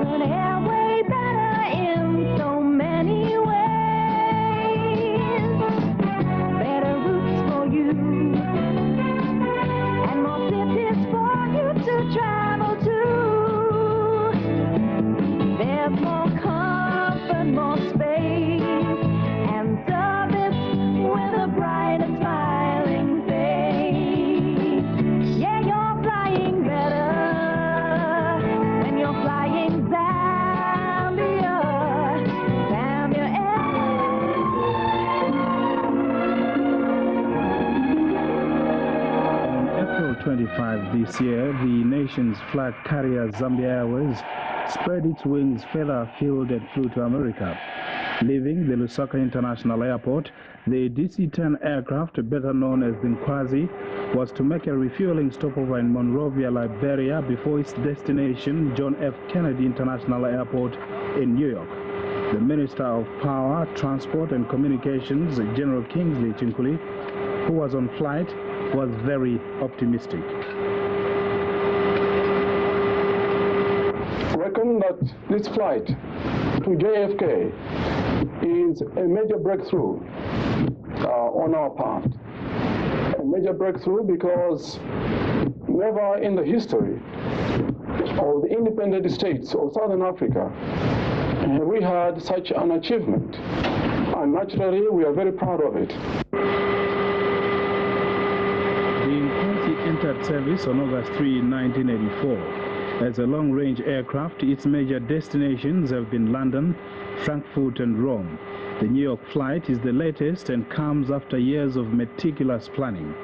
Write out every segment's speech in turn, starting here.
an airway better in so many ways. Better routes for you, and more cities for you to travel to. There's more comfort, more space, and service with a bright and smiling face. Yeah, you're flying better when you're flying Zambia. Zambia Airways. April 25 this year, the nation's flag carrier Zambia Airways spread its wings feather-filled and flew to America. Leaving the Lusaka International Airport, the DC-10 aircraft, better known as the Nkwazi, was to make a refueling stopover in Monrovia, Liberia, before its destination, John F. Kennedy International Airport in New York. The Minister of Power, Transport and Communications, General Kingsley Chinkuli, who was on flight, was very optimistic. Reckon that this flight to JFK is a major breakthrough on our part. A major breakthrough because never in the history of the independent states of Southern Africa have we had such an achievement. And naturally, we are very proud of it. The Nkwazi entered service on August 3, 1984. As a long-range aircraft, its major destinations have been London, Frankfurt and Rome. The New York flight is the latest and comes after years of meticulous planning.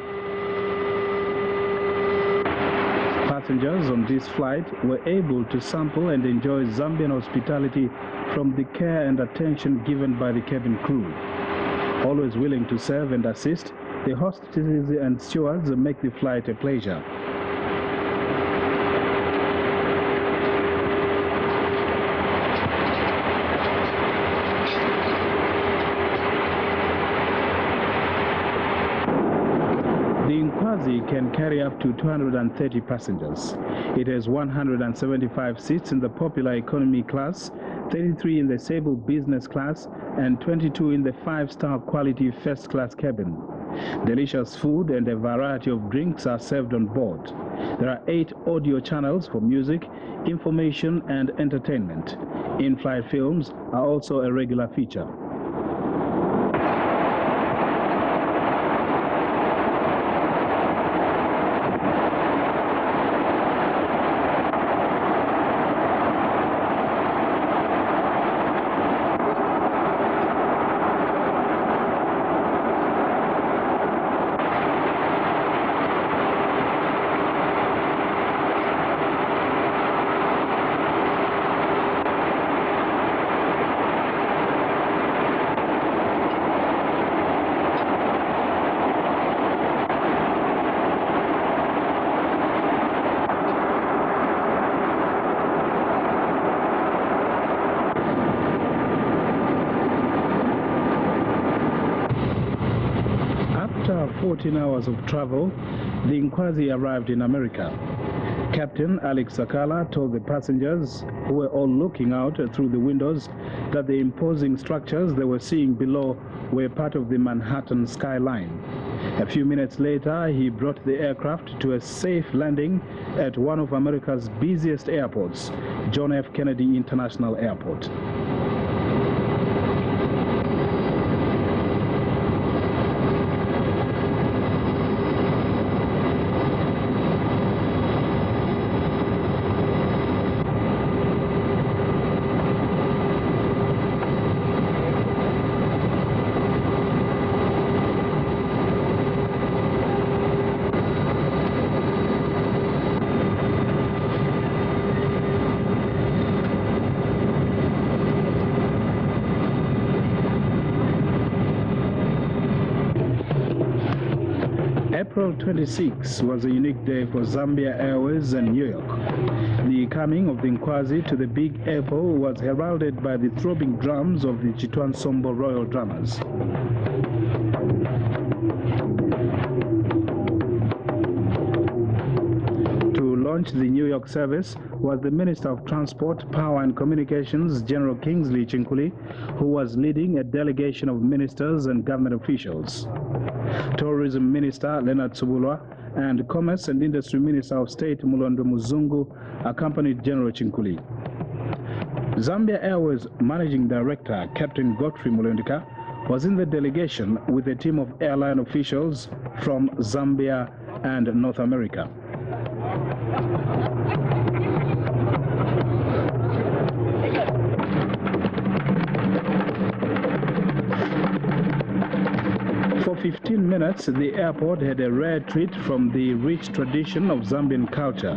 Passengers on this flight were able to sample and enjoy Zambian hospitality from the care and attention given by the cabin crew. Always willing to serve and assist, the hostesses and stewards make the flight a pleasure. The Nkwazi can carry up to 230 passengers. It has 175 seats in the popular economy class, 33 in the stable business class, and 22 in the 5-star quality first-class cabin. Delicious food and a variety of drinks are served on board. There are 8 audio channels for music, information, and entertainment. In-flight films are also a regular feature. After 14 hours of travel, the Nkwazi arrived in America. Captain Alex Sakala told the passengers, who were all looking out through the windows, that the imposing structures they were seeing below were part of the Manhattan skyline. A few minutes later, he brought the aircraft to a safe landing at one of America's busiest airports, John F. Kennedy International Airport. April 26 was a unique day for Zambia Airways and New York. The coming of the Nkwazi to the Big Apple was heralded by the throbbing drums of the Chitwansombo Royal Drummers. To launch the New York service was the Minister of Transport, Power and Communications, General Kingsley Chinkuli, who was leading a delegation of ministers and government officials. Tourism Minister Leonard Subulwa and Commerce and Industry Minister of State Mulondo Muzungu accompanied General Chinkuli. Zambia Airways Managing Director Captain Godfrey Mulendika was in the delegation with a team of airline officials from Zambia and North America. For 15 minutes, the airport had a rare treat from the rich tradition of Zambian culture.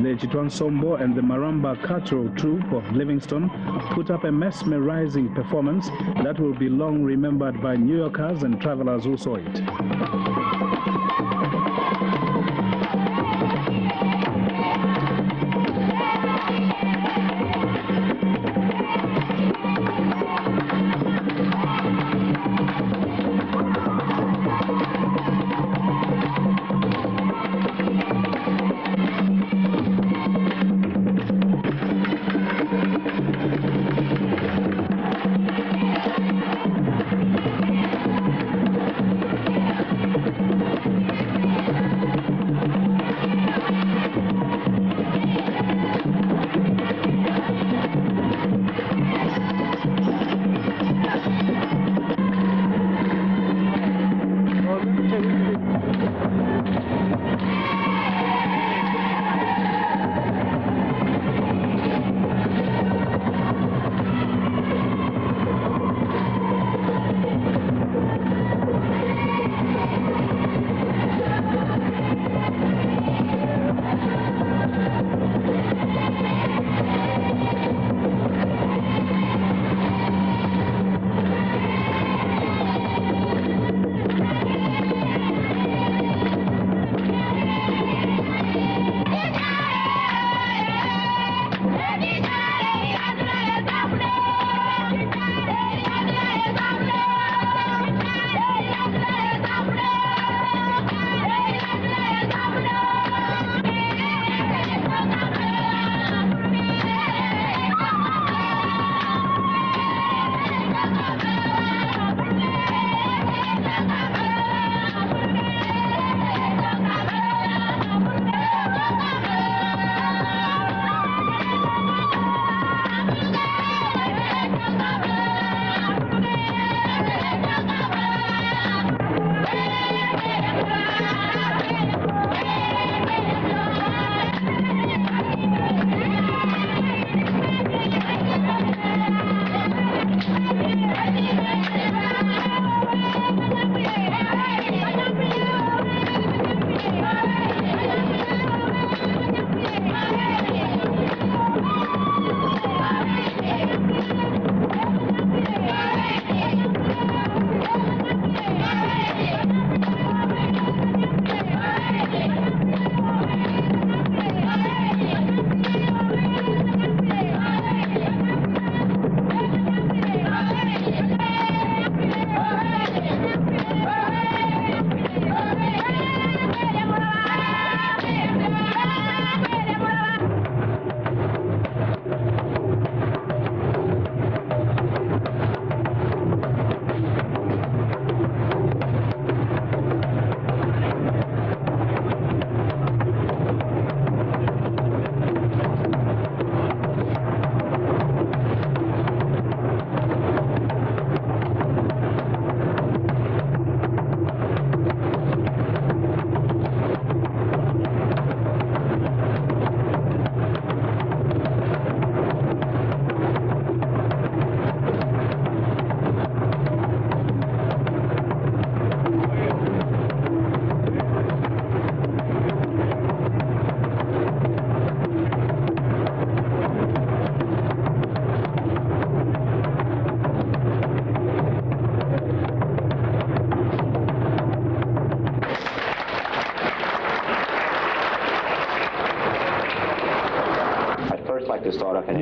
The Chitwansombo and the Maramba cultural troupe of Livingston put up a mesmerizing performance that will be long remembered by New Yorkers and travelers who saw it.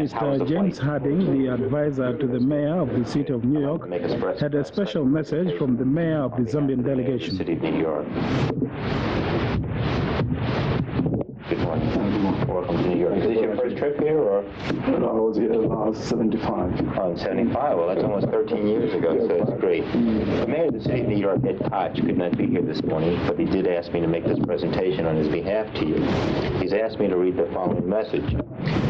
Mr. James Harding, the advisor to the mayor of the city of New York, had a special message from the mayor of the Zambian delegation. City of New York. Good morning. Welcome to New York. Is this your first trip here, or? No, I was here last 75. Oh, in 75. Well, that's almost 13 years ago, so it's great. The mayor of the city of New York, Ed Koch, could not be here this morning, but he did ask me to make this presentation on his behalf to you. He's asked me to read the following message.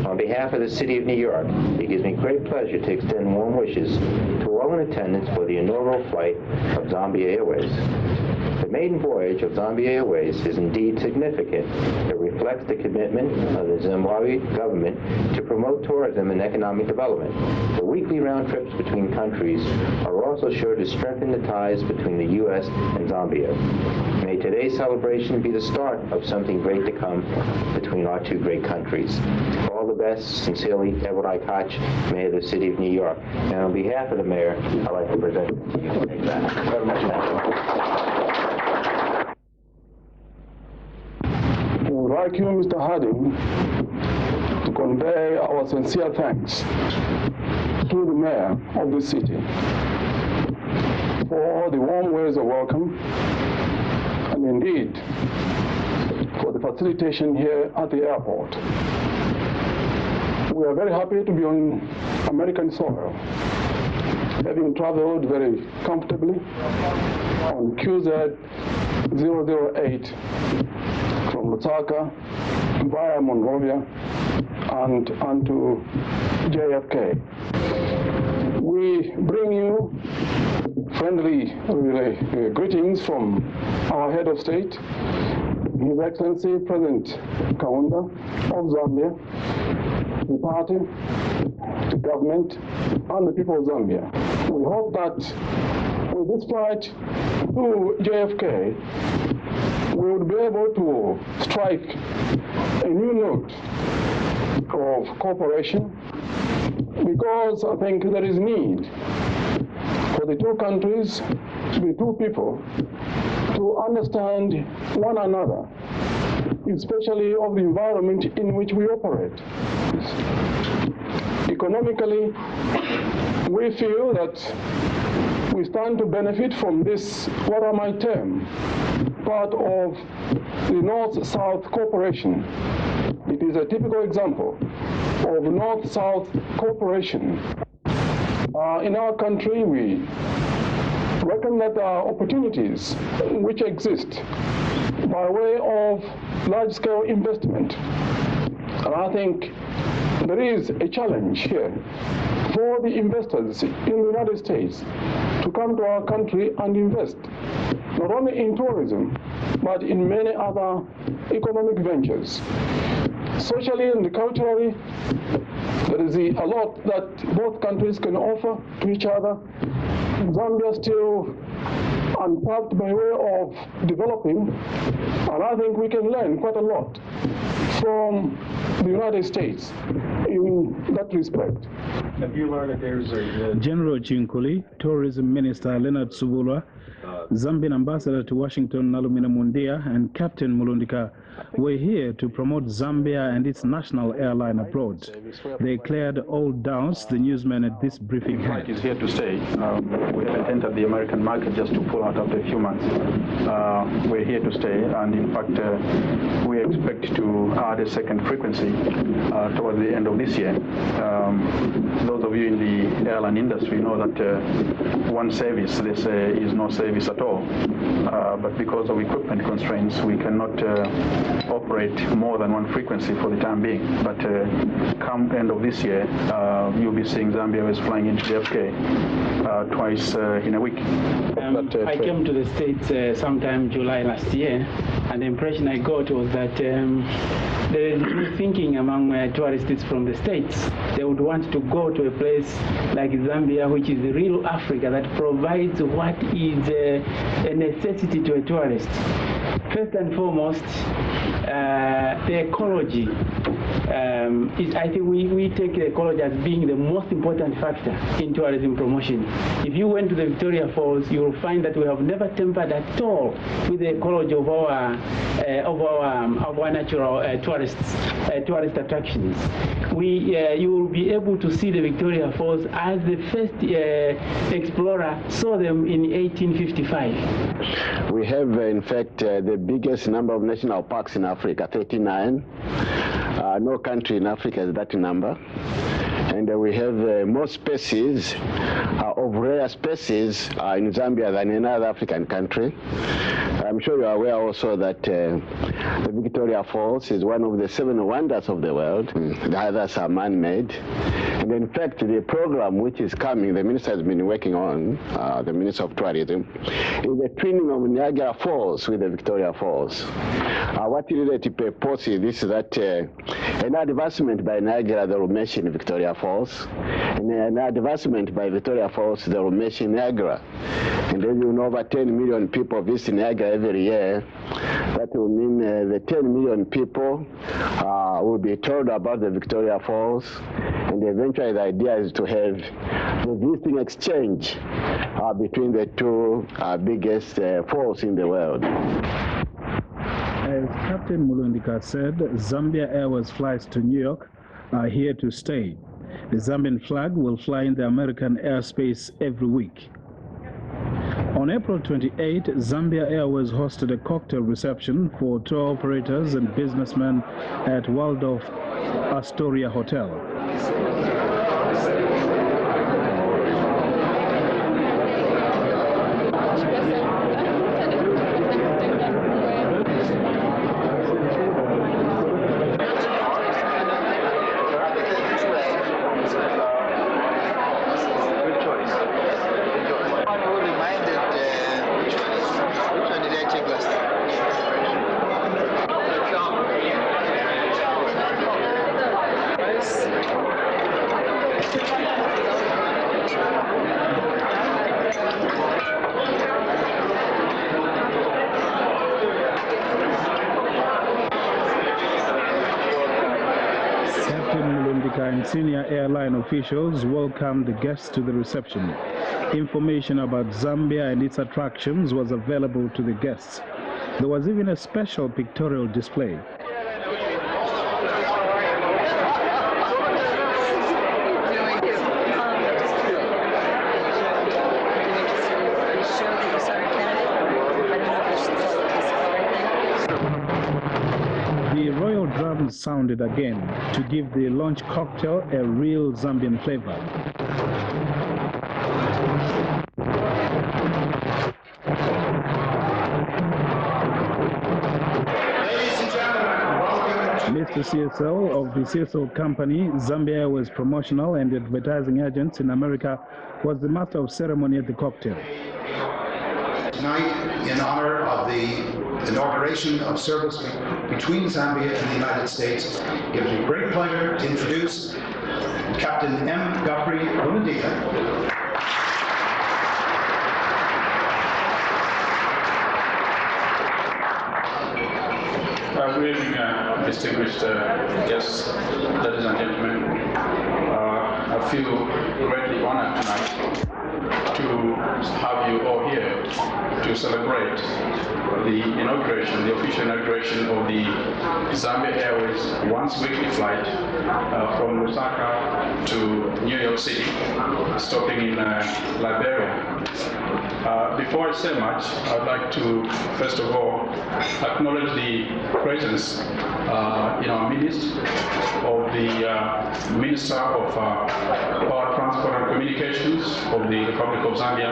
On behalf of the city of New York, it gives me great pleasure to extend warm wishes to all in attendance for the inaugural flight of Zambia Airways. The maiden voyage of Zambia Airways is indeed significant. It reflects the commitment of the Zimbabwe government to promote tourism and economic development. The weekly round trips between countries are also sure to strengthen the ties between the U.S. and Zambia. May today's celebration be the start of something great to come between our two great countries. All the best, sincerely, Edward I. Koch, Mayor of the City of New York. And on behalf of the Mayor, I'd like to present it to you. Thank you very much. We would like you, Mr. Harding, to convey our sincere thanks to the Mayor of the city for the warm words of welcome and indeed for the facilitation here at the airport. We are very happy to be on American soil, having traveled very comfortably on QZ 008 from Lusaka via Monrovia and onto JFK. We bring you friendly greetings from our head of state, His Excellency President Kaunda of Zambia, the party, the government, and the people of Zambia. We hope that with this flight to JFK, we would be able to strike a new note of cooperation, because I think there is need for the two countries, the two people, to understand one another, especially of the environment in which we operate. Economically, we feel that we stand to benefit from this, what I might term, part of the North-South cooperation. It is a typical example of North-South cooperation. In our country, we reckon that there are opportunities which exist by way of large-scale investment. And I think there is a challenge here for the investors in the United States to come to our country and invest, not only in tourism, but in many other economic ventures. Socially and culturally, there is a lot that both countries can offer to each other. Zambia still untapped by way of developing, and I think we can learn quite a lot from the United States in that respect. Have you learned that there's General Chinkuli, Tourism Minister Leonard Subula, Zambian Ambassador to Washington Nalumina Mundia, and Captain Mulundika were here to promote Zambia and its national airline abroad. They cleared all doubts the newsmen at this briefing had. Is here to stay. We haven't entered the American market just to pull out after a few months. We're here to stay, and in fact, we expect to add a second frequency towards the end of this year. Those of you in the airline industry know that one service, they say, is no service at all. But because of equipment constraints, we cannot operate more than one frequency for the time being. But come end of this year, you'll be seeing Zambia Airways flying into JFK twice in a week. I came to the States sometime July last year, and the impression I got was that there is new thinking among tourists from the States. They would want to go to a place like Zambia, which is the real Africa, that provides what is a necessity to a tourist. First and foremost, the ecology. I think we take ecology as being the most important factor in tourism promotion. If you went to the Victoria Falls, you will find that we have never tempered at all with the ecology of our natural tourist attractions. You will be able to see the Victoria Falls as the first explorer saw them in 1855. We have, in fact, the biggest number of national parks in Africa, 39. No country in Africa has that number. And we have more species of rare species in Zambia than in other African country. I'm sure you are aware also that the Victoria Falls is one of the 7 wonders of the world. The others are man-made. And in fact, the program which is coming, the minister has been working on, the Minister of Tourism, is the twinning of Niagara Falls with the Victoria Falls. What really proposes this is that an advancement by Niagara, they will mention Victoria Falls, and an advancement by Victoria Falls, they will mention Niagara. And then you know over 10 million people visit Niagara every year. That will mean the 10 million people will be told about the Victoria Falls, and eventually the idea is to have the visiting exchange between the two biggest falls in the world. As Captain Mulundika said, Zambia Airways flights to New York are here to stay. The Zambian flag will fly in the American airspace every week. On April 28, Zambia Airways hosted a cocktail reception for tour operators and businessmen at Waldorf Astoria Hotel. And senior airline officials welcomed the guests to the reception. Information about Zambia and its attractions was available to the guests. There was even a special pictorial display. The royal drums sounded again to give the lunch cocktail a real Zambian flavor. Mr. CSL of the CSL company, Zambia Airways Promotional and Advertising Agents in America, was the master of ceremony at the cocktail. Tonight, in honor of the inauguration of service between Zambia and the United States, it gives me great pleasure to introduce Captain M. Guthrie Lunadika. Good evening, distinguished guests, ladies and gentlemen. I feel greatly honored tonight to have you all here to celebrate the inauguration, the official inauguration of the Zambia Airways once-weekly flight from Lusaka to New York City, stopping in Liberia. Before I say much, I'd like to, first of all, acknowledge the presence in our midst of the Minister of Power, Transport and Communications of the Republic of Zambia,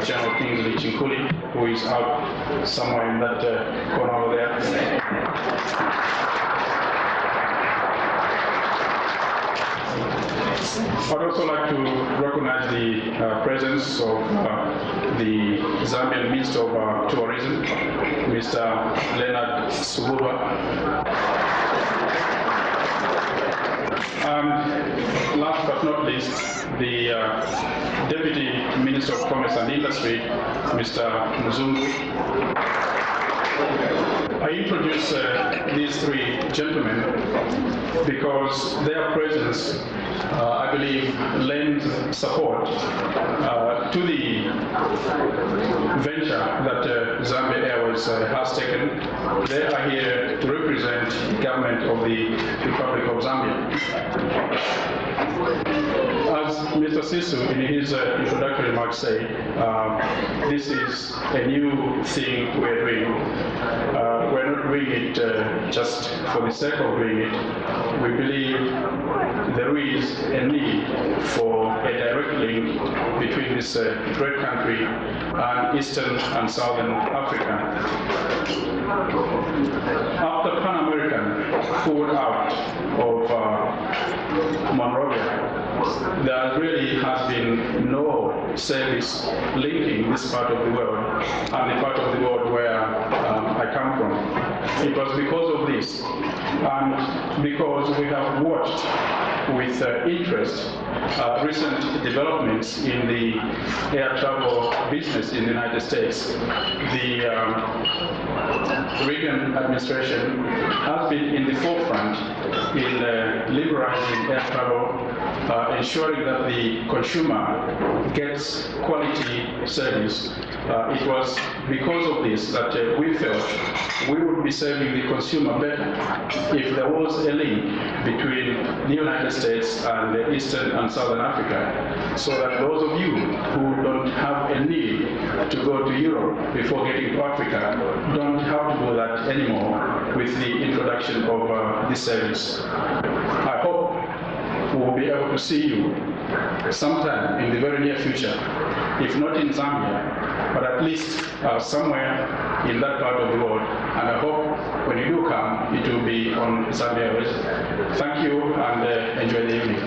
General Kingsley Chinkuli, who is out somewhere in that corner over there. I'd also like to recognize the presence of the Zambian Minister of Tourism, Mr. Leonard Sububa. And last but not least, the Deputy Minister of Commerce and Industry, Mr. Mzungu. I introduce these three gentlemen because their presence, I believe, lends support to the venture that Zambia Airways has taken. They are here to represent the government of the Republic of Zambia. As Mr. Sisu in his introductory remarks say, this is a new thing we're doing. We're not doing it just for the sake of doing it. We believe there is a need for a direct link between this great country and Eastern and Southern Africa. After Pan American pulled out of Monrovia, there really has been no service linking this part of the world and the part of the world where I come from. It was because of this, and because we have watched with interest recent developments in the air travel business in the United States. The Reagan administration has been in the forefront in liberalizing air travel, ensuring that the consumer gets quality service. It was because of this that we felt we would be serving the consumer better if there was a link between the United States and Eastern and Southern Africa, so that those of you who don't have a need to go to Europe before getting to Africa don't have to do that anymore with the introduction of this service. I hope we will be able to see you sometime in the very near future, if not in Zambia, but at least somewhere in that part of the world. And I hope when you do come, it will be on Zambia Airways. Thank you, and enjoy the evening.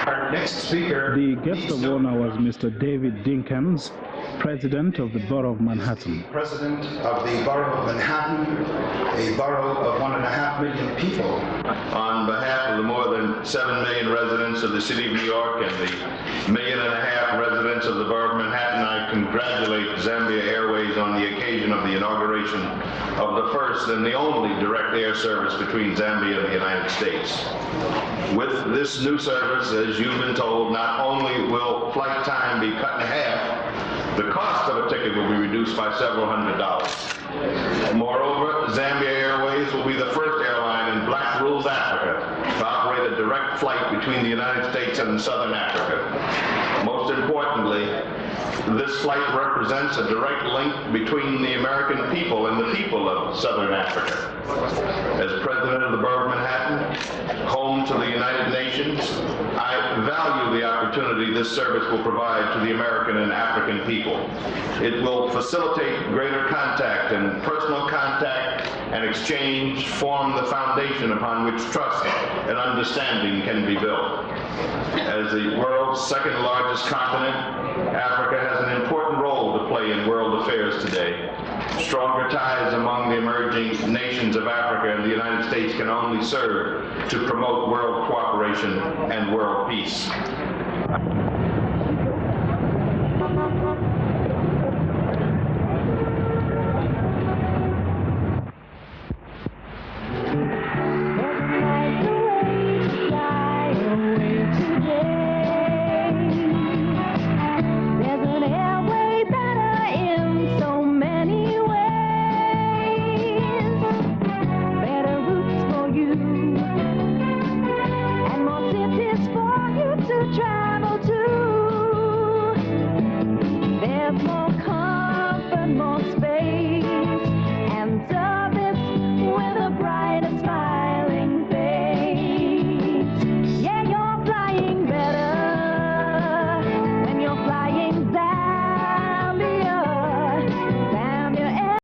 Our next speaker. The guest of honor was Mr. David Dinkins, President of the Borough of Manhattan. President of the Borough of Manhattan, a borough of 1.5 million people. On behalf of the more than 7 million residents of the city of New York and the 1.5 million residents of the Borough of Manhattan, I congratulate Zambia Airways on the occasion of the inauguration of the first and the only direct air service between Zambia and the United States. With this new service, as you've been told, not only will flight time be cut in half, the cost of a ticket will be reduced by several $100s. Moreover, Zambia Airways will be the first airline in Black Rules Africa to operate a direct flight between the United States and Southern Africa. Most importantly, this flight represents a direct link between the American people and the people of Southern Africa. As President of the Borough of Manhattan, home to the United Nations, I value the opportunity this service will provide to the American and African people. It will facilitate greater contact, and personal contact and exchange form the foundation upon which trust and understanding can be built. As the world's second largest continent, Africa has an important role to play in world affairs today. Stronger ties among the emerging nations of Africa and the United States can only serve to promote world cooperation and world peace. Travel to